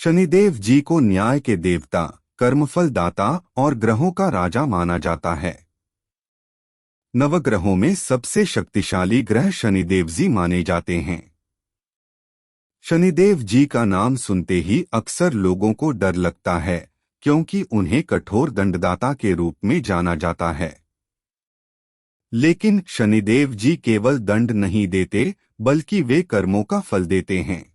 शनिदेव जी को न्याय के देवता, कर्मफल दाता और ग्रहों का राजा माना जाता है। नवग्रहों में सबसे शक्तिशाली ग्रह शनिदेव जी माने जाते हैं। शनिदेव जी का नाम सुनते ही अक्सर लोगों को डर लगता है, क्योंकि उन्हें कठोर दंडदाता के रूप में जाना जाता है। लेकिन शनिदेव जी केवल दंड नहीं देते, बल्कि वे कर्मों का फल देते हैं।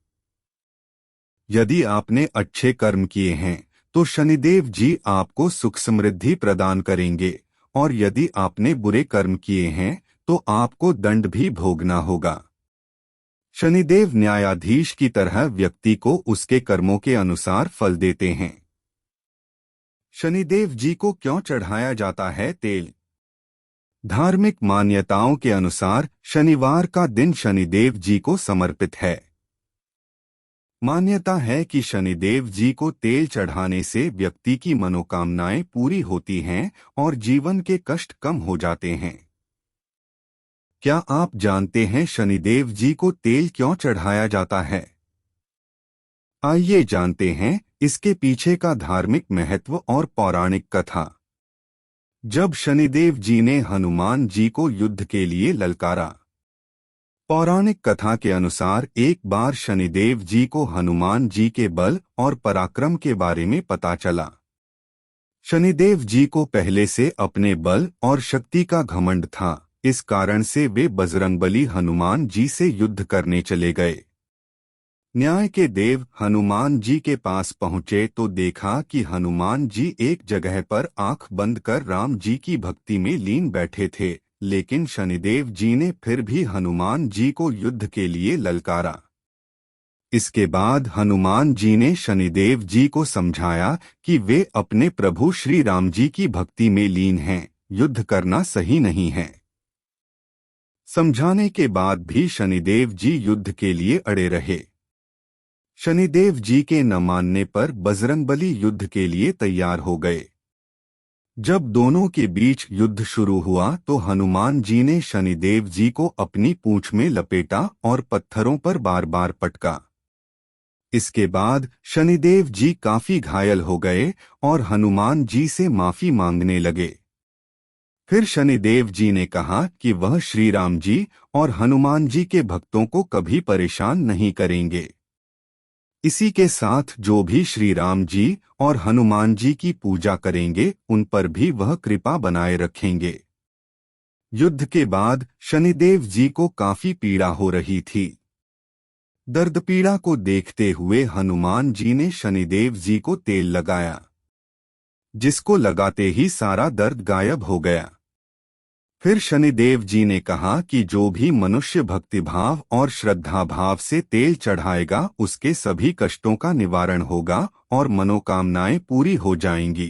यदि आपने अच्छे कर्म किए हैं तो शनिदेव जी आपको सुख समृद्धि प्रदान करेंगे, और यदि आपने बुरे कर्म किए हैं तो आपको दंड भी भोगना होगा। शनिदेव न्यायाधीश की तरह व्यक्ति को उसके कर्मों के अनुसार फल देते हैं। शनिदेव जी को क्यों चढ़ाया जाता है तेल? धार्मिक मान्यताओं के अनुसार शनिवार का दिन शनिदेव जी को समर्पित है। मान्यता है कि शनिदेव जी को तेल चढ़ाने से व्यक्ति की मनोकामनाएं पूरी होती हैं और जीवन के कष्ट कम हो जाते हैं। क्या आप जानते हैं शनिदेव जी को तेल क्यों चढ़ाया जाता है? आइए जानते हैं इसके पीछे का धार्मिक महत्व और पौराणिक कथा। जब शनिदेव जी ने हनुमान जी को युद्ध के लिए ललकारा। पौराणिक कथा के अनुसार एक बार शनिदेव जी को हनुमान जी के बल और पराक्रम के बारे में पता चला। शनिदेव जी को पहले से अपने बल और शक्ति का घमंड था, इस कारण से वे बजरंगबली हनुमान जी से युद्ध करने चले गए। न्याय के देव हनुमान जी के पास पहुंचे तो देखा कि हनुमान जी एक जगह पर आंख बंद कर राम जी की भक्ति में लीन बैठे थे, लेकिन शनिदेव जी ने फिर भी हनुमान जी को युद्ध के लिए ललकारा। इसके बाद हनुमान जी ने शनिदेव जी को समझाया कि वे अपने प्रभु श्री राम जी की भक्ति में लीन हैं, युद्ध करना सही नहीं है। समझाने के बाद भी शनिदेव जी युद्ध के लिए अड़े रहे। शनिदेव जी के न मानने पर बजरंगबली युद्ध के लिए तैयार हो गए। जब दोनों के बीच युद्ध शुरू हुआ तो हनुमान जी ने शनिदेव जी को अपनी पूंछ में लपेटा और पत्थरों पर बार बार पटका। इसके बाद शनिदेव जी काफी घायल हो गए और हनुमान जी से माफी मांगने लगे। फिर शनिदेव जी ने कहा कि वह श्री राम जी और हनुमान जी के भक्तों को कभी परेशान नहीं करेंगे। इसी के साथ जो भी श्री राम जी और हनुमान जी की पूजा करेंगे उन पर भी वह कृपा बनाए रखेंगे। युद्ध के बाद शनिदेव जी को काफी पीड़ा हो रही थी। दर्द पीड़ा को देखते हुए हनुमान जी ने शनिदेव जी को तेल लगाया, जिसको लगाते ही सारा दर्द गायब हो गया। फिर शनिदेव जी ने कहा कि जो भी मनुष्य भक्तिभाव और श्रद्धा भाव से तेल चढ़ाएगा उसके सभी कष्टों का निवारण होगा और मनोकामनाएं पूरी हो जाएंगी।